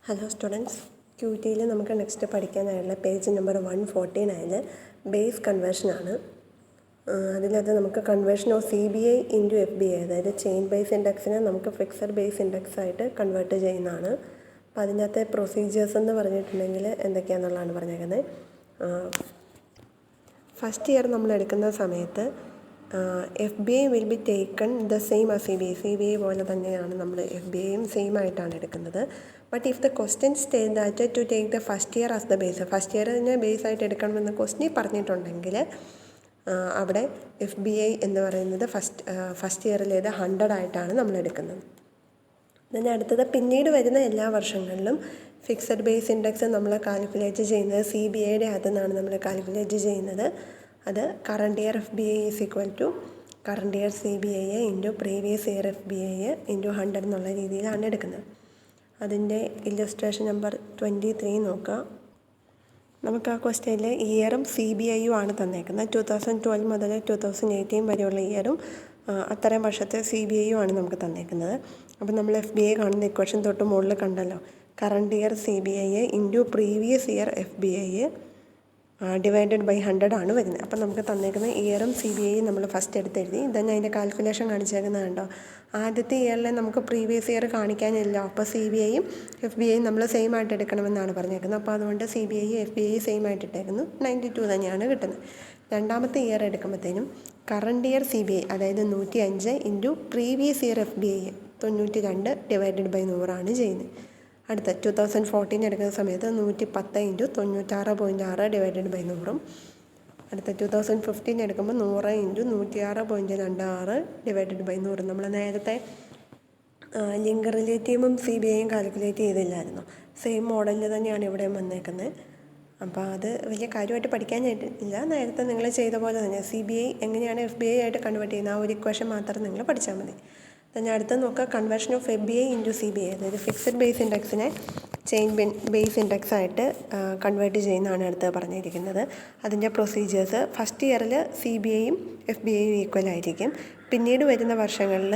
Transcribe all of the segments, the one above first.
Hello students, ക്യൂറ്റിയിൽ നമുക്ക് next പഠിക്കാനായുള്ള page number 149 base കൺവേർഷനാണ്. അതിനകത്ത് നമുക്ക് conversion of CBI into FBI, അതായത് ചെയിൻ ബേസ് ഇൻഡെക്സിനെ നമുക്ക് ഫിക്സഡ് ബേസ് ഇൻഡെക്സ് ആയിട്ട് കൺവേർട്ട് ചെയ്യുന്നതാണ്. അപ്പോൾ അതിനകത്തെ പ്രൊസീജിയേഴ്സ് എന്ന് പറഞ്ഞിട്ടുണ്ടെങ്കിൽ എന്തൊക്കെയാണെന്നുള്ളതാണ് പറഞ്ഞേക്കുന്നത്. ഫസ്റ്റ് ഇയർ നമ്മൾ എടുക്കുന്ന സമയത്ത് FBI will be taken the same as CBI പോലെ തന്നെയാണ് നമ്മൾ FBIയും സെയിം ആയിട്ടാണ് എടുക്കുന്നത്. But if the question stay that to take the first year as the base, first ഇയറിനെ ബേസ് ആയിട്ട് എടുക്കണമെന്ന് ക്വസ്റ്റ്യൻ പറഞ്ഞിട്ടുണ്ടെങ്കിൽ അവിടെ FBI എന്ന് പറയുന്നത് ഫസ്റ്റ് ഇയറിലേത് 100 ആയിട്ടാണ് നമ്മൾ എടുക്കുന്നത്. then അടുത്തത് പിന്നീട് വരുന്ന എല്ലാ വർഷങ്ങളിലും ഫിക്സഡ് ബേസ് ഇൻഡെക്സ് നമ്മൾ കാൽക്കുലേറ്റ് ചെയ്യുന്നത് CBIയുടെ അതിൽ നമ്മൾ കാൽക്കുലേറ്റ് ചെയ്യുന്നത് അത് current year FBI is equal to current year CBI into previous year FBI into 100 എന്നുള്ള രീതിയിലാണ് എടുക്കുന്നത്. അതിൻ്റെ ഇല്ലസ്ട്രേഷൻ നമ്പർ 23 നോക്കുക. നമുക്ക് ആ ക്വസ്റ്റ്യനിൽ ഇയറും CBIയും ആണ് തന്നേക്കുന്നത്. 2012 മുതൽ 2018 വരെയുള്ള ഇയറും അത്രയും വർഷത്തെ CBIയും ആണ് നമുക്ക് തന്നേക്കുന്നത്. അപ്പോൾ നമ്മൾ FBI കാണുന്ന ഇക്വേഷൻ തൊട്ട് മുകളിൽ കണ്ടല്ലോ, current year CBI into previous year FBI divided by 100 ആണ് വരുന്നത്. അപ്പം നമുക്ക് തന്നേക്കുന്ന ഇയറും CBIയും നമ്മൾ ഫസ്റ്റ് എടുത്തെഴുതി. ഇതന്നെ അതിൻ്റെ കാൽക്കുലേഷൻ കാണിച്ചേക്കുന്നത് കണ്ടോ. ആദ്യത്തെ ഇയറിലെ നമുക്ക് പ്രീവിയസ് ഇയർ കാണിക്കാനില്ല, അപ്പോൾ CBIയും FBIയും നമ്മൾ സെയിം ആയിട്ട് എടുക്കണമെന്നാണ് പറഞ്ഞേക്കുന്നത്. അപ്പോൾ അതുകൊണ്ട് CBIയും FBIയും സെയിം ആയിട്ട് ഇട്ടേക്കുന്നു, 92 തന്നെയാണ് കിട്ടുന്നത്. രണ്ടാമത്തെ ഇയർ എടുക്കുമ്പോഴത്തേനും കറണ്ട് ഇയർ CBI അതായത് 105 into previous year FBI 92 divided by 100 ആണ് ചെയ്യുന്നത്. അടുത്ത 2014 എടുക്കുന്ന സമയത്ത് 110 ഇൻറ്റു 96.6 ഡിവൈഡഡ് ബൈ 100. അടുത്ത 2015 എടുക്കുമ്പോൾ 100 ഇൻറ്റു 106.26 ഡിവൈഡഡ് ബൈ 100. നമ്മൾ നേരത്തെ ലിങ്ക് റിലേറ്റീവും CBIയും കാൽക്കുലേറ്റ് ചെയ്തില്ലായിരുന്നു. സെയിം മോഡലിൽ തന്നെയാണ് ഇവിടെ വന്നേക്കുന്നത്. അപ്പോൾ അത് വലിയ കാര്യമായിട്ട് പഠിക്കാനായിട്ടില്ല. നേരത്തെ നിങ്ങൾ ചെയ്ത പോലെ തന്നെ CBI എങ്ങനെയാണ് FBI ആയിട്ട് കൺവേർട്ട് ചെയ്യുന്നത് ആ ഒരു ഇക്വേഷൻ മാത്രം നിങ്ങൾ പഠിച്ചാൽ മതി. then അടുത്ത നോക്കുക conversion of FBI into CBI, അതായത് ഫിക്സഡ് ബേസ് ഇൻഡെക്സിനെ ചെയിൻ ബേസ് ഇൻഡെക്സ് ആയിട്ട് കൺവേർട്ട് ചെയ്യുന്നതാണ് അടുത്ത് പറഞ്ഞിരിക്കുന്നത്. അതിൻ്റെ പ്രൊസീജിയേഴ്സ് ഫസ്റ്റ് ഇയറിൽ CBIയും FBIയും ഈക്വൽ ആയിരിക്കും. പിന്നീട് വരുന്ന വർഷങ്ങളിൽ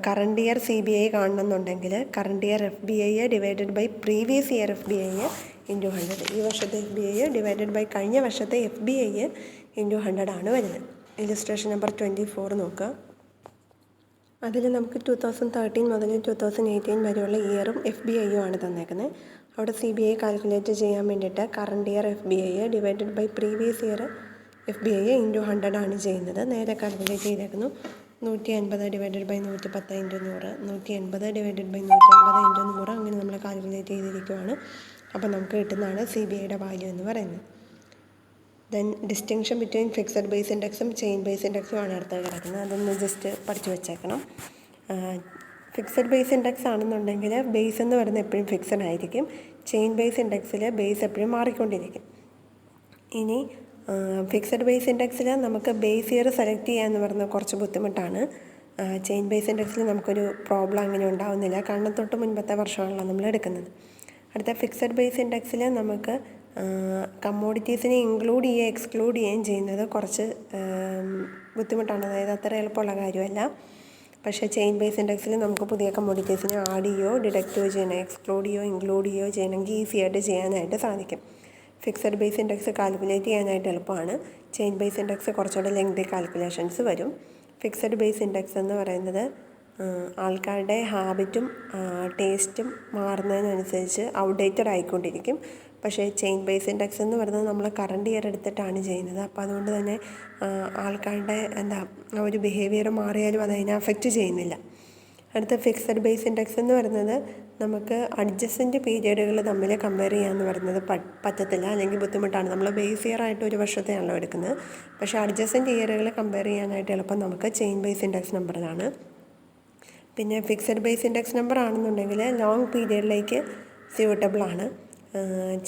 കറണ്ട് ഇയർ CBI കാണണമെന്നുണ്ടെങ്കിൽ current year FBI divided by previous year FBI into 100. ഈ വർഷത്തെ FBI ഡിവൈഡഡ് ബൈ കഴിഞ്ഞ വർഷത്തെ FBI ഇൻറ്റു 100 ആണ് വരുന്നത്. ഇല്ലസ്ട്രേഷൻ നമ്പർ 24 നോക്കുക. അതിൽ നമുക്ക് 2013 മുതൽ 2018 വരെയുള്ള ഇയറും FBIയും ആണ് തന്നേക്കുന്നത്. അവിടെ CBI കാൽക്കുലേറ്റ് ചെയ്യാൻ വേണ്ടിയിട്ട് current year FBI divided by previous year FBI into 100 ആണ് ചെയ്യുന്നത്. നേരെ കാൽക്കുലേറ്റ് ചെയ്തേക്കുന്നു. 150 divided by 110 into 100, 180 divided by 150 into 100, അങ്ങനെ നമ്മൾ കാൽക്കുലേറ്റ് ചെയ്തിരിക്കുവാണ്. അപ്പോൾ നമുക്ക് കിട്ടുന്നതാണ് CBIയുടെ വാല്യൂ എന്ന് പറയുന്നത്. Then distinction between fixed base ഇൻഡെക്സും ചെയിൻ ബേസ് ഇൻഡെക്സും ആണ് അടുത്ത് കിടക്കുന്നത്. അതൊന്ന് ജസ്റ്റ് പഠിച്ചു വെച്ചേക്കണം. ഫിക്സഡ് ബേസ് ഇൻഡെക്സ് ആണെന്നുണ്ടെങ്കിൽ ബേസ് എന്ന് പറയുന്നത് എപ്പോഴും ഫിക്സഡ് ആയിരിക്കും. ചെയിൻ ബേസ് ഇൻഡെക്സിൽ ബേസ് എപ്പോഴും മാറിക്കൊണ്ടിരിക്കും. ഇനി ഫിക്സഡ് ബേസ് ഇൻഡെക്സിൽ നമുക്ക് ബേസ് ഇയർ സെലക്ട് ചെയ്യുക എന്ന് പറയുന്നത് കുറച്ച് ബുദ്ധിമുട്ടാണ്. ചെയിൻ ബേസ് ഇൻഡെക്സിൽ നമുക്കൊരു പ്രോബ്ലം അങ്ങനെ ഉണ്ടാവുന്നില്ല, കാരണം തൊട്ട് മുൻപത്തെ വർഷമാണല്ലോ നമ്മൾ എടുക്കുന്നത്. അടുത്ത ഫിക്സഡ് ബേസ് ഇൻഡെക്സിൽ നമുക്ക് കമ്മോഡിറ്റീസിനെ ഇൻക്ലൂഡ് ചെയ്യുകയും എക്സ്ക്ലൂഡ് ചെയ്യുകയും ചെയ്യുന്നത് കുറച്ച് ബുദ്ധിമുട്ടാണ്, അതായത് അത്ര എളുപ്പമുള്ള കാര്യമല്ല. പക്ഷേ ചെയിൻ ബേസ് ഇൻഡെക്സിൽ നമുക്ക് പുതിയ കമ്മോഡിറ്റീസിനെ ആഡ് ചെയ്യുകയോ ഡിഡക്റ്റോ ചെയ്യണം, എക്സ്ക്ലൂഡ് ചെയ്യുകയോ ഇൻക്ലൂഡ് ചെയ്യുകയോ ചെയ്യണമെങ്കിൽ ഈസി ആയിട്ട് ചെയ്യാനായിട്ട് സാധിക്കും. ഫിക്സഡ് ബേസ് ഇൻഡെക്സ് കാൽക്കുലേറ്റ് ചെയ്യാനായിട്ട് എളുപ്പമാണ്. ചെയിൻ ബേസ് ഇൻഡെക്സ് കുറച്ചുകൂടെ ലെങ്തി കാൽക്കുലേഷൻസ് വരും. ഫിക്സഡ് ബേസ് ഇൻഡെക്സ് എന്ന് പറയുന്നത് ആൾക്കാരുടെ ഹാബിറ്റും ടേസ്റ്റും മാറുന്നതിനനുസരിച്ച് ഔട്ട്ഡേറ്റഡ് ആയിക്കൊണ്ടിരിക്കും. പക്ഷേ ചെയിൻ ബേസ് ഇൻഡെക്സ് എന്ന് പറയുന്നത് നമ്മൾ കറണ്ട് ഇയർ എടുത്തിട്ടാണ് ചെയ്യുന്നത്. അപ്പോൾ അതുകൊണ്ട് തന്നെ ആൾക്കാരുടെ ഒരു ബിഹേവിയർ മാറിയാലും അതിനെ അഫക്റ്റ് ചെയ്യുന്നില്ല. അടുത്ത ഫിക്സഡ് ബേസ് ഇൻഡെക്സ് എന്ന് പറയുന്നത് നമുക്ക് അഡ്ജസ്റ്റൻ്റ് പീരിയഡുകൾ തമ്മിൽ കമ്പയർ ചെയ്യാമെന്ന് പറയുന്നത് പറ്റത്തില്ല, അല്ലെങ്കിൽ ബുദ്ധിമുട്ടാണ്. നമ്മൾ ബേസ് ഇയർ ആയിട്ട് ഒരു വർഷത്തെയാണല്ലോ എടുക്കുന്നത്. പക്ഷേ അഡ്ജസ്റ്റൻ്റ് ഇയറുകൾ കമ്പയർ ചെയ്യാനായിട്ട് എളുപ്പം നമുക്ക് ചെയിൻ ബേസ് ഇൻഡെക്സ് നമ്പറിലാണ്. പിന്നെ ഫിക്സഡ് ബേസ് ഇൻഡെക്സ് നമ്പർ ആണെന്നുണ്ടെങ്കിൽ ലോങ് പീരിയഡിലേക്ക് സ്യൂട്ടബിൾ ആണ്.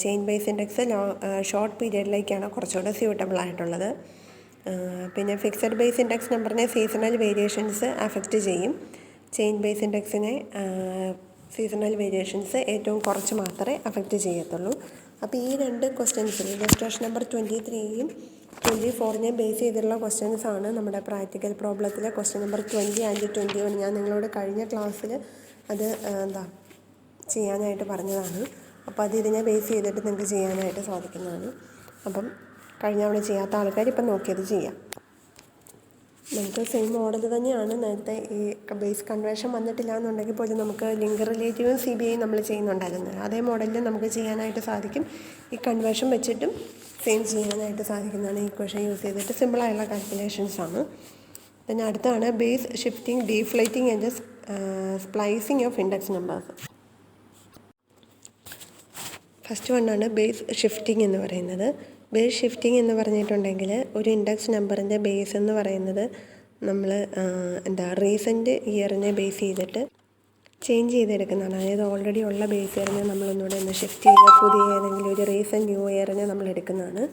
ചെയിൻ ബേസ് ഇൻഡെക്സ് ഷോർട്ട് പീരിയഡിലേക്കാണ് കുറച്ചുകൂടെ സ്യൂട്ടബിൾ ആയിട്ടുള്ളത്. പിന്നെ ഫിക്സഡ് ബേസ് ഇൻഡെക്സ് നമ്പറിനെ സീസണൽ വേരിയേഷൻസ് അഫക്റ്റ് ചെയ്യും. ചെയിൻ ബേസ് ഇൻഡെക്സിനെ സീസണൽ വേരിയേഷൻസ് ഏറ്റവും കുറച്ച് മാത്രമേ അഫക്റ്റ് ചെയ്യത്തുള്ളൂ. അപ്പോൾ ഈ രണ്ട് ക്വസ്റ്റ്യൻസിൽ ഇല്ലസ്ട്രേഷൻ നമ്പർ 23യും 24നെയും ബേസ് ചെയ്തിട്ടുള്ള ക്വസ്റ്റ്യൻസ് ആണ് നമ്മുടെ പ്രാക്ടിക്കൽ പ്രോബ്ലത്തിലെ ക്വസ്റ്റ്യൻ നമ്പർ 20 ആൻഡ് 21. ഞാൻ നിങ്ങളോട് കഴിഞ്ഞ ക്ലാസ്സിൽ അത് ചെയ്യാനായിട്ട് പറഞ്ഞതാണ്. അപ്പോൾ അത് ഇതിനെ ബേസ് ചെയ്തിട്ട് നിങ്ങൾക്ക് ചെയ്യാനായിട്ട് സാധിക്കുന്നതാണ്. അപ്പം കഴിഞ്ഞ തവണ ചെയ്യാത്ത ആൾക്കാർ ഇപ്പം നോക്കിയത് ചെയ്യാം. നമുക്ക് സെയിം മോഡൽ തന്നെയാണ്. നേരത്തെ ഈ ബേസ് കൺവേർഷൻ വന്നിട്ടില്ല എന്നുണ്ടെങ്കിൽ പോലും നമുക്ക് ലിങ്ക് റിലേറ്റീവും CBI നമ്മൾ ചെയ്യുന്നുണ്ടായിരുന്നത്. അതേ മോഡലിൽ നമുക്ക് ചെയ്യാനായിട്ട് സാധിക്കും. ഈ കൺവേർഷൻ വെച്ചിട്ടും സെയിം ചെയ്യാനായിട്ട് സാധിക്കുന്നതാണ്. ഈ ഇക്വേഷൻ യൂസ് ചെയ്തിട്ട് സിമ്പിളായുള്ള കാൽക്കുലേഷൻസാണ്. പിന്നെ അടുത്താണ് base shifting, deflating and splicing of index numbers. First വണ്ണാണ് ബേസ് ഷിഫ്റ്റിംഗ് എന്ന് പറയുന്നത്. ബേസ് ഷിഫ്റ്റിംഗ് എന്ന് പറഞ്ഞിട്ടുണ്ടെങ്കിൽ ഒരു ഇൻഡെക്സ് നമ്പറിൻ്റെ ബേസ് എന്ന് പറയുന്നത് നമ്മൾ റീസെൻറ്റ് ഇയറിനെ ബേസ് ചെയ്തിട്ട് ചേഞ്ച് ചെയ്തെടുക്കുന്നതാണ്. അതായത് ഓൾറെഡി ഉള്ള ബേസ് ഇയറിനെ നമ്മളൊന്നുകൂടെ ഒന്ന് ഷിഫ്റ്റ് ചെയ്ത് പുതിയ ഏതെങ്കിലും ഒരു റീസെൻറ്റ് ന്യൂ ഇയറിനെ നമ്മൾ എടുക്കുന്നതാണ്.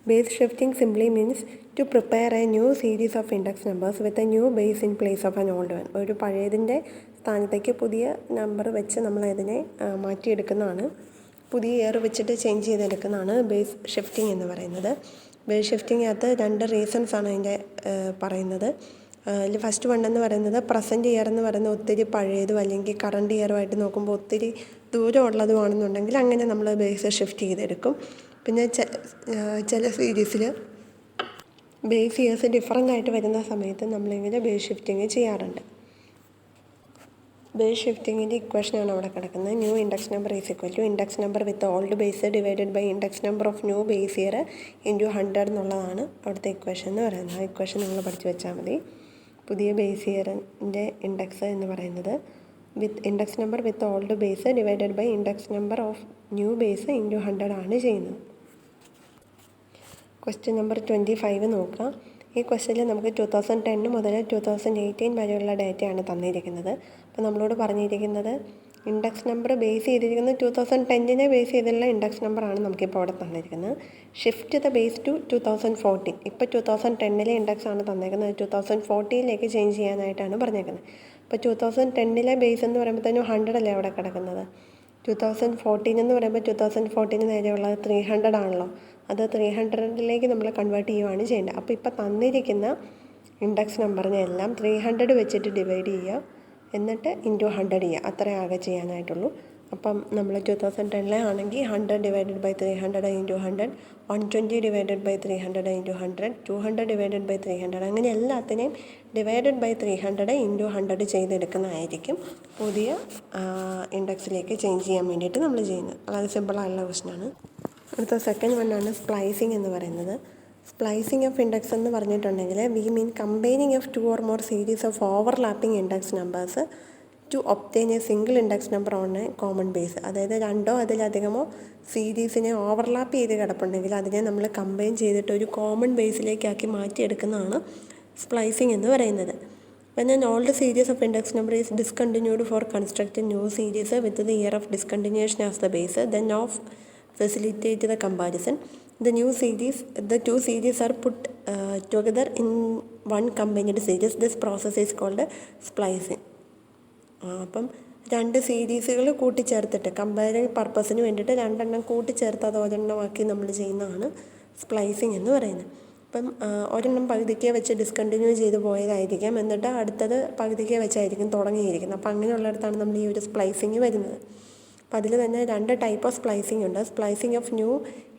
Base shifting simply means to prepare a new series of index numbers with a new base in place of an old one. ഒരു പഴയതിൻ്റെ സ്ഥാനത്തേക്ക് പുതിയ നമ്പർ വെച്ച് നമ്മളതിനെ മാറ്റിയെടുക്കുന്നതാണ്. പുതിയ ഇയർ വെച്ചിട്ട് ചേഞ്ച് ചെയ്തെടുക്കുന്നതാണ് ബേസ് ഷിഫ്റ്റിംഗ് എന്ന് പറയുന്നത്. ബേസ് ഷിഫ്റ്റിങ്ങിനകത്ത് 2 റീസൺസാണ് അതിൻ്റെ പറയുന്നത്. അതിൽ ഫസ്റ്റ് വൺ എന്ന് പറയുന്നത് പ്രസൻറ്റ് ഇയർ എന്ന് പറയുന്നത് ഒത്തിരി പഴയതും അല്ലെങ്കിൽ കറണ്ട് ഇയറുമായിട്ട് നോക്കുമ്പോൾ ഒത്തിരി ദൂരമുള്ളതുമാണെന്നുണ്ടെങ്കിൽ അങ്ങനെ നമ്മൾ ബേസ് ഷിഫ്റ്റ് ചെയ്തെടുക്കും. പിന്നെ ചില സീരീസിൽ ബേസ് ഇയേഴ്സ് ഡിഫറൻ്റ് ആയിട്ട് വരുന്ന സമയത്ത് നമ്മളിങ്ങനെ ബേസ് ഷിഫ്റ്റിംഗ് ചെയ്യാറുണ്ട്. ബേസ് ഷിഫ്റ്റിങ്ങിൻ്റെ ഇക്വേഷനാണ് അവിടെ കിടക്കുന്നത്. New index number is equal to index number with old base divided by index number of new base year into 100 എന്നുള്ളതാണ് അവിടുത്തെ ഇക്വേഷൻ എന്ന് പറയുന്നത്. ആ ഇക്വേഷൻ നിങ്ങൾ പഠിച്ചു വെച്ചാൽ മതി. പുതിയ ബേസ് ഇയറിൻ്റെ ഇൻഡെക്സ് എന്ന് പറയുന്നത് index number with old base divided by index number of new base into 100 ആണ് ചെയ്യുന്നത്. ക്വസ്റ്റ്യൻ നമ്പർ 25 നോക്കാം. ഈ ക്വസ്റ്റ്യനിൽ നമുക്ക് 2010 മുതൽ 2018 വരെയുള്ള ഡേറ്റയാണ് തന്നിരിക്കുന്നത്. അപ്പോൾ നമ്മളോട് പറഞ്ഞിരിക്കുന്നത് ഇൻഡെക്സ് നമ്പർ ബേസ് ചെയ്തിരിക്കുന്നത് 2010 ബേസ് ചെയ്തുള്ള ഇൻഡെക്സ് നമ്പറാണ് നമുക്കിപ്പോൾ അവിടെ തന്നിരിക്കുന്നത്. Shift the base to 2014. ഇപ്പോൾ 2010 ഇൻഡെക്സ് ആണ് തന്നേക്കുന്നത്. 2014 ചേഞ്ച് ചെയ്യാനായിട്ടാണ് പറഞ്ഞേക്കുന്നത്. അപ്പോൾ 2010 ബേസ് എന്ന് പറയുമ്പോഴത്തേനും 100 അല്ലേ അവിടെ കിടക്കുന്നത്. 2014 എന്ന് പറയുമ്പോൾ 2014 നേരെയുള്ളത് 300 ആണല്ലോ. അത് 300 നമ്മൾ കൺവേർട്ട് ചെയ്യുകയാണ് ചെയ്യേണ്ടത്. അപ്പോൾ ഇപ്പോൾ തന്നിരിക്കുന്ന ഇൻഡെക്സ് നമ്പറിനെ എല്ലാം 300 വെച്ചിട്ട് ഡിവൈഡ് ചെയ്യുക, എന്നിട്ട് ഇൻറ്റു 100 ചെയ്യുക. അത്രേ ആകെ ചെയ്യാനായിട്ടുള്ളൂ. അപ്പം നമ്മൾ 2010 ആണെങ്കിൽ 100 divided by 300 into 100, 120 divided by 300 into 100, 200 divided by 300, അങ്ങനെ എല്ലാത്തിനെയും ഡിവൈഡഡ് ബൈ 300 ഇൻറ്റു 100 ചെയ്തെടുക്കുന്നതായിരിക്കും പുതിയ ഇൻഡെക്സിലേക്ക് ചേഞ്ച് ചെയ്യാൻ വേണ്ടിയിട്ട് നമ്മൾ ചെയ്യുന്നത്. വളരെ സിമ്പിളായുള്ള ക്വസ്റ്റനാണ്. അടുത്ത സെക്കൻഡ് വണ്ണാണ് സ്പ്ലൈസിങ് എന്ന് പറയുന്നത്. സ്പ്ലൈസിങ് ഓഫ് ഇൻഡെക്സ് എന്ന് പറഞ്ഞിട്ടുണ്ടെങ്കിൽ we mean combining of 2 or more series of overlapping index numbers to obtain a single index number on a common base. അതായത് 2 അതിലധികമോ സീരീസിനെ ഓവർലാപ്പ് ചെയ്ത് കിടപ്പുണ്ടെങ്കിൽ അതിനെ നമ്മൾ കമ്പൈൻ ചെയ്തിട്ട് ഒരു കോമൺ ബേസിലേക്കാക്കി മാറ്റിയെടുക്കുന്നതാണ് സ്പ്ലൈസിങ് എന്ന് പറയുന്നത്. When an old series of index number is discontinued for constructing new series with the year of discontinuation as the base, then of facilitate the comparison. The two series are put together in one combined series. This process is called splicing. അപ്പം 2 സീരീസുകൾ കൂട്ടിച്ചേർത്തിട്ട് comparing പർപ്പസിന് വേണ്ടിയിട്ട് 2 എണ്ണം കൂട്ടിച്ചേർത്ത് അത് ഒരെണ്ണമാക്കി നമ്മൾ ചെയ്യുന്നതാണ് splicing എന്ന് പറയുന്നത്. അപ്പം ഒരെണ്ണം പകുതിക്ക് വെച്ച് ഡിസ്കണ്ടിന്യൂ ചെയ്ത് പോയതായിരിക്കാം, എന്നിട്ട് അടുത്തത് പകുതിക്ക് വെച്ചായിരിക്കും തുടങ്ങിയിരിക്കുന്നത്. അപ്പം അങ്ങനെയുള്ളിടത്താണ് നമ്മൾ ഈ ഒരു സ്പ്ലൈസിങ് വരുന്നത്. അപ്പോൾ അതിൽ തന്നെ 2 ടൈപ്പ് ഓഫ് സ്പ്ലൈസിങ് ഉണ്ട്. Splicing of new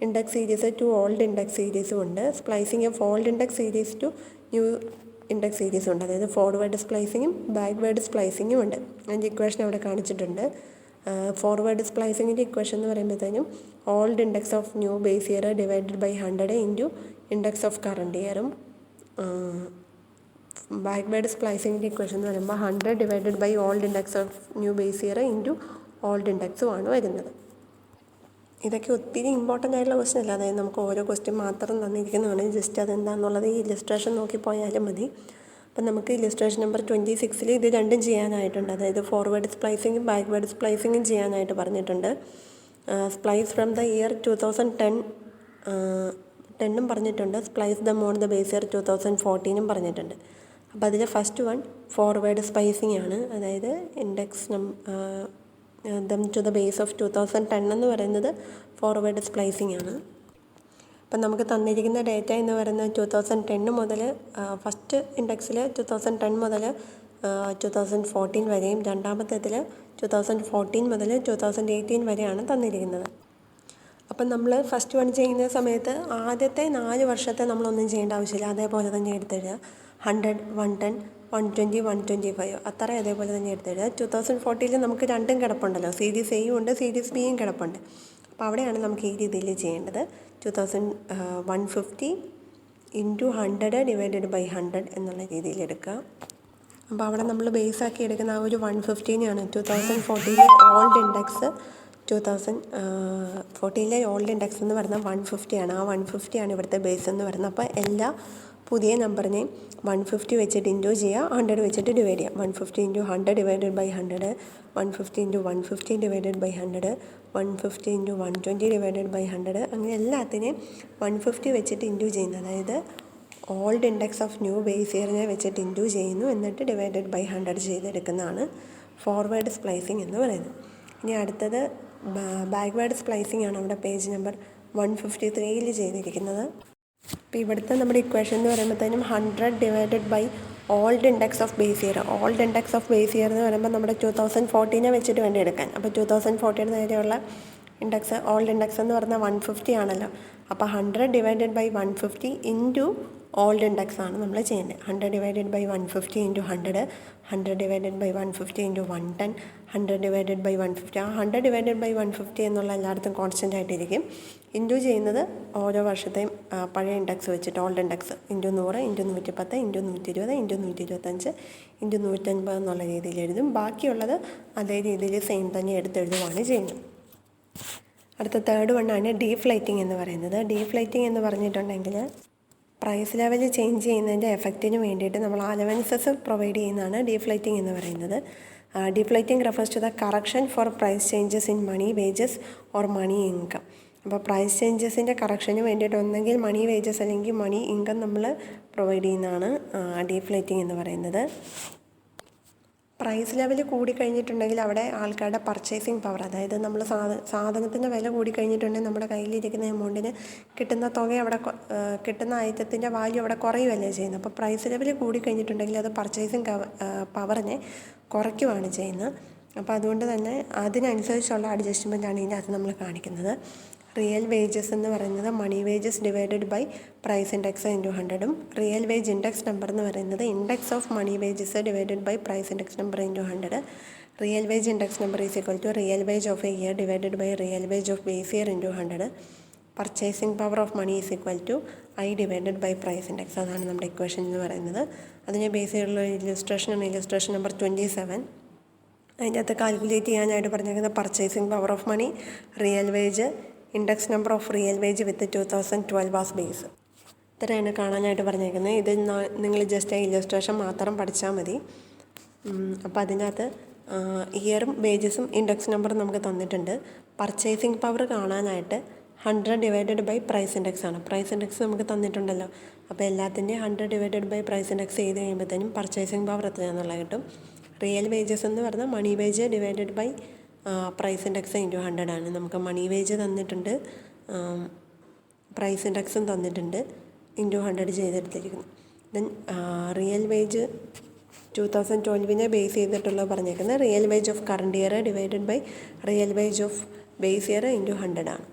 index series to old index സീരീസും ഉണ്ട്. Splicing of old index series to new index സീരീസും ഉണ്ട്. അതായത് ഫോർവേഡ് സ്പ്ലൈസിങ്ങും ബാക്ക്വേഡ് സ്പ്ലൈസിങ്ങും ഉണ്ട്. അതിൻ്റെ ഇക്വേഷൻ അവിടെ കാണിച്ചിട്ടുണ്ട്. ഫോർവേഡ് സ്പ്ലൈസിങ്ങിൻ്റെ ഇക്വേഷൻ എന്ന് പറയുമ്പോഴത്തേനും old index of new base year divided by 100 into index of current ഇയറും, ബാക്ക്വേഡ് സ്പ്ലൈസിങ്ങിൻ്റെ ഇക്വേഷൻ എന്ന് പറയുമ്പോൾ 100 divided by old index of new base year into old ഇൻഡെക്സുമാണ് വരുന്നത്. ഇതൊക്കെ ഒത്തിരി ഇമ്പോർട്ടൻ്റ് ആയിട്ടുള്ള ക്വസ്റ്റ്യൻ അല്ല. അതായത് നമുക്ക് ഓരോ ക്വസ്റ്റ്യൻ മാത്രം തന്നിരിക്കുന്നതാണ്. ജസ്റ്റ് അതെന്താണെന്നുള്ളത് ഈ ഇല്ലസ്ട്രേഷൻ നോക്കി പോയാലും മതി. അപ്പം നമുക്ക് ഇല്ലസ്ട്രേഷൻ നമ്പർ 26 ഇത് രണ്ടും ചെയ്യാനായിട്ടുണ്ട്. അതായത് ഫോർവേഡ് സ്പ്ലൈസിങ്ങും ബാക്ക്വേഡ് സ്പ്ലൈസിങ്ങും ചെയ്യാനായിട്ട് പറഞ്ഞിട്ടുണ്ട്. സ്പ്ലൈസ് ഫ്രം ദ ഇയർ 2010 പറഞ്ഞിട്ടുണ്ട്. സ്പ്ലൈസ് ദ മോൺ ദ ബേസ് ഇയർ 2014 പറഞ്ഞിട്ടുണ്ട്. അപ്പോൾ അതിൽ ഫസ്റ്റ് വൺ ഫോർവേഡ് സ്പ്ലൈസിങ് ആണ്. അതായത് index them to the base of 2010 എന്ന് പറയുന്നത് ഫോർവേഡ് സ്പ്ലൈസിങ് ആണ്. അപ്പം നമുക്ക് തന്നിരിക്കുന്ന ഡേറ്റ എന്ന് പറയുന്നത് 2010 മുതൽ ഫസ്റ്റ് ഇൻഡെക്സിൽ 2010 മുതൽ 2014 വരെയും രണ്ടാമത്തേതിൽ 2014 മുതൽ 2018 വരെയാണ് തന്നിരിക്കുന്നത്. അപ്പം നമ്മൾ ഫസ്റ്റ് വൺ ചെയ്യുന്ന സമയത്ത് ആദ്യത്തെ 4 വർഷത്തെ നമ്മളൊന്നും ചെയ്യേണ്ട ആവശ്യമില്ല, അതേപോലെ തന്നെ എടുത്തിടുക. 100, 110, 120, 125 അത്ര അതേപോലെ തന്നെ എടുത്തിടുക. 2014 നമുക്ക് രണ്ടും കിടപ്പുണ്ടല്ലോ, സീരീസ് എയും ഉണ്ട്, സീരീസ് ബിയും കിടപ്പുണ്ട്. അപ്പോൾ അവിടെയാണ് നമുക്ക് ഈ രീതിയിൽ ചെയ്യേണ്ടത്. 150 ഇൻറ്റു 100 ഡിവൈഡഡ് ബൈ 100 എന്നുള്ള രീതിയിൽ എടുക്കുക. അപ്പോൾ അവിടെ നമ്മൾ ബേസാക്കി എടുക്കുന്ന ആ ഒരു 150നെയാണ് 2014 ഓൾഡ് ഇൻഡെക്സ്. 2014 ഓൾഡ് ഇൻഡെക്സ് എന്ന് പറയുന്നത് 150 ആണ്. ആ 150 ആണ് ഇവിടുത്തെ ബേസ് എന്ന് പറയുന്നത്. അപ്പോൾ എല്ലാ പുതിയ നമ്പറിനെയും 150 വെച്ചിട്ട് ഇൻറ്റു ചെയ്യുക, 100 വെച്ചിട്ട് ഡിവൈഡ് ചെയ്യുക. 150 into 100 divided by 100, 150 into 150 divided by 100, 150 into 120 divided by 100. അങ്ങനെ എല്ലാത്തിനെയും 150 വെച്ചിട്ട് ഇൻറ്റു ചെയ്യുന്നു. അതായത് old index of new base ഇയറിനെ വെച്ചിട്ട് ഇൻറ്റു ചെയ്യുന്നു, എന്നിട്ട് ഡിവൈഡഡ് ബൈ 100 ചെയ്തെടുക്കുന്നതാണ് ഫോർവേഡ് സ്പ്ലൈസിങ് എന്ന് പറയുന്നത്. ഇനി അടുത്തത് ബാക്ക്വേഡ് സ്പ്ലൈസിങ് ആണ്. അവിടെ പേജ് നമ്പർ 153 ചെയ്തിരിക്കുന്നത്. അപ്പോൾ ഇവിടുത്തെ നമ്മുടെ ഇക്വേഷൻ എന്ന് പറയുമ്പോഴത്തേനും 100 divided by old index of base year. Old index of base year എന്ന് പറയുമ്പോൾ നമ്മുടെ 2014 വെച്ചിട്ട് വേണ്ടി എടുക്കാൻ. അപ്പോൾ 2014 നേരെയുള്ള ഇൻഡെക്സ്, ഓൾഡ് ഇൻഡെക്സ് എന്ന് പറഞ്ഞാൽ 150 ആണല്ലോ. അപ്പോൾ 100 divided by 150 into old index ആണ് നമ്മൾ ചെയ്യേണ്ടത്. 100 divided by 150 into 100, 100 divided by 150 into 110, 100 divided by 150. ആ 100 ഡിവൈഡഡ് ബൈ 150 എന്നുള്ള എല്ലായിടത്തും കോൺസ്റ്റൻ്റ് ആയിട്ടിരിക്കും. ഇൻറ്റു ചെയ്യുന്നത് ഓരോ വർഷത്തെയും പഴയ ഇൻഡെക്സ് വെച്ചിട്ട്, old index into 100, into 110, into 120, into 125, into 150 എന്നുള്ള രീതിയിൽ എഴുതും. ബാക്കിയുള്ളത് അതേ രീതിയിൽ സെയിം തന്നെ എടുത്തെഴുതുകയാണ് ചെയ്യുന്നത്. അടുത്ത തേർഡ് വണ്ണാണ് ഡീഫ്ലേറ്റിംഗ് എന്ന് പറയുന്നത്. ഡീഫ്ലേറ്റിംഗ് എന്ന് പറഞ്ഞിട്ടുണ്ടെങ്കിൽ പ്രൈസ് ലെവൽ ചേഞ്ച് ചെയ്യുന്നതിൻ്റെ എഫക്റ്റിന് വേണ്ടിയിട്ട് നമ്മൾ അലവൻസസ് പ്രൊവൈഡ് ചെയ്യുന്നതാണ് ഡീഫ്ലേറ്റിംഗ് എന്ന് പറയുന്നത്. Deflating refers to the correction for price changes in money wages or money income. അപ്പോൾ പ്രൈസ് ചേഞ്ചസിൻ്റെ കറക്ഷന് വേണ്ടിയിട്ട് ഒന്നെങ്കിൽ മണി വേജസ് അല്ലെങ്കിൽ മണി ഇൻകം നമ്മൾ പ്രൊവൈഡ് ചെയ്യുന്നതാണ് ഡീഫ്ലേറ്റിംഗ് എന്ന് പറയുന്നത്. പ്രൈസ് ലെവൽ കൂടിക്കഴിഞ്ഞിട്ടുണ്ടെങ്കിൽ അവിടെ ആൾക്കാരുടെ പർച്ചേസിങ് പവർ, അതായത് നമ്മൾ സാധനത്തിൻ്റെ വില കൂടിക്കഴിഞ്ഞിട്ടുണ്ടെങ്കിൽ നമ്മുടെ കയ്യിലിരിക്കുന്ന എമൗണ്ടിന് കിട്ടുന്ന തുക അവിടെ, കിട്ടുന്ന ഐറ്റത്തിൻ്റെ വാല്യൂ അവിടെ കുറയുകയല്ലേ ചെയ്യുന്നത്. അപ്പോൾ പ്രൈസ് ലെവൽ കൂടിക്കഴിഞ്ഞിട്ടുണ്ടെങ്കിൽ അത് പർച്ചേസിങ് പവറിനെ കുറയ്ക്കുകയാണ് ചെയ്യുന്നത്. അപ്പോൾ അതുകൊണ്ട് തന്നെ അതിനനുസരിച്ചുള്ള അഡ്ജസ്റ്റ്മെൻറ്റാണ് ഇതിനകത്ത് നമ്മൾ കാണിക്കുന്നത്. റിയൽ വേജസ് എന്ന് പറയുന്നത് money wages divided by price index into 100ഉം, റിയൽ വേജ് ഇൻഡെക്സ് നമ്പർ എന്ന് പറയുന്നത് index of money wages divided by price index number into 100. Real wage index number is equal to real wage of a year divided by real wage of base year into 100. Purchasing power of money is equal to I divided by price index. അതാണ് നമ്മുടെ equation എന്ന് പറയുന്നത്. അതിനെ base ചെയ്തുള്ള ഇല്ലസ്ട്രേഷനാണ് illustration number 27. അതിൻ്റെ അകത്ത് calculate ചെയ്യാനായിട്ട് പറഞ്ഞിരിക്കുന്നത് purchasing power of money, real wage, index number of real wage with 2012 as base. ഇത്രയാണ് കാണാനായിട്ട് പറഞ്ഞിരിക്കുന്നത്. ഇത് നിങ്ങൾ ജസ്റ്റ് ഇല്ലസ്ട്രേഷൻ മാത്രം പഠിച്ചാൽ മതി. അപ്പോൾ അതിനകത്ത് ഇയറും വേജസും ഇൻഡെക്സ് നമ്പറും നമുക്ക് തന്നിട്ടുണ്ട്. പർച്ചേസിങ് പവർ കാണാനായിട്ട് 100 ഡിവൈഡഡ് ബൈ പ്രൈസ് ഇൻഡെക്സ് ആണ്. പ്രൈസ് ഇൻഡെക്സ് നമുക്ക് തന്നിട്ടുണ്ടല്ലോ. അപ്പോൾ എല്ലാത്തിൻ്റെയും 100 ഡിവൈഡഡ് ബൈ പ്രൈസ് ഇൻഡെക്സ് ചെയ്ത് കഴിയുമ്പോഴത്തേനും പർച്ചേസിങ് പവർ എത്രയാണെന്നുള്ളത് കിട്ടും. റിയൽ വേജസ് എന്ന് പറഞ്ഞാൽ money wage divided by price index into 100 ആണ്. നമുക്ക് മണി വേജ് തന്നിട്ടുണ്ട്, പ്രൈസ് ഇൻഡെക്സും തന്നിട്ടുണ്ട്, ഇൻറ്റു 100 ചെയ്തെടുത്തിരിക്കുന്നു. ദെൻ റിയൽ വേജ് 2012 ബേസ് ചെയ്തിട്ടുള്ള പറഞ്ഞേക്കുന്നത് real wage of current year divided by real wage of base year into 100 ആണ്.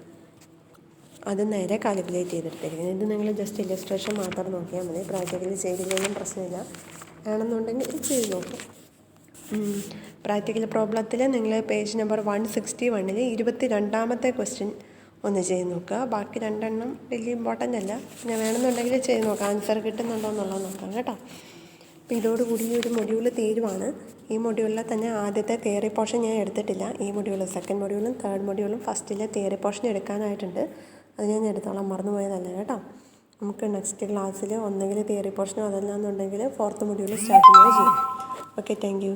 അത് നേരെ കാൽക്കുലേറ്റ് ചെയ്തെടുത്തിരിക്കുന്നത്. ഇത് നിങ്ങൾ ജസ്റ്റ് ഇല്ലസ്ട്രേഷൻ മാത്രം നോക്കിയാൽ മതി. പ്രാക്ടിക്കലി ചെയ്തില്ലെങ്കിലും പ്രശ്നമില്ല. വേണമെന്നുണ്ടെങ്കിൽ ചെയ്ത് നോക്കും. പ്രാക്ടിക്കൽ പ്രോബ്ലത്തിൽ നിങ്ങൾ പേജ് നമ്പർ 161 22ാമത്തെ ക്വസ്റ്റ്യൻ ഒന്ന് ചെയ്ത് നോക്കുക. ബാക്കി 2 എണ്ണം വലിയ ഇമ്പോർട്ടൻ്റ് അല്ല. പിന്നെ വേണമെന്നുണ്ടെങ്കിൽ ചെയ്ത് നോക്കാം, ആൻസർ കിട്ടുന്നുണ്ടോ എന്നുള്ളത് നോക്കാം കേട്ടോ. അപ്പോൾ ഇതോടുകൂടി ഈ ഒരു മൊഡ്യൂൾ തീരുവാണ്. ഈ മൊഡ്യൂളിൽ തന്നെ ആദ്യത്തെ തിയറി പോർഷൻ ഞാൻ എടുത്തിട്ടില്ല. ഈ മൊഡ്യൂൾ സെക്കൻഡ് മൊഡ്യൂളും തേർഡ് മൊഡ്യൂളും ഫസ്റ്റിലെ തിയറി പോർഷൻ എടുക്കാനായിട്ടുണ്ട്. അത് ഞാൻ എടുത്തോളാം, മറന്നുപോയതല്ല കേട്ടോ. നമുക്ക് നെക്സ്റ്റ് ക്ലാസ്സിൽ ഒന്നെങ്കിൽ തിയറി പോർഷനോ അതല്ലാന്നുണ്ടെങ്കിൽ 4th മൊഡ്യൂൾ സ്റ്റാർട്ട് ചെയ്യുകയോ ചെയ്യും. Okay, thank you.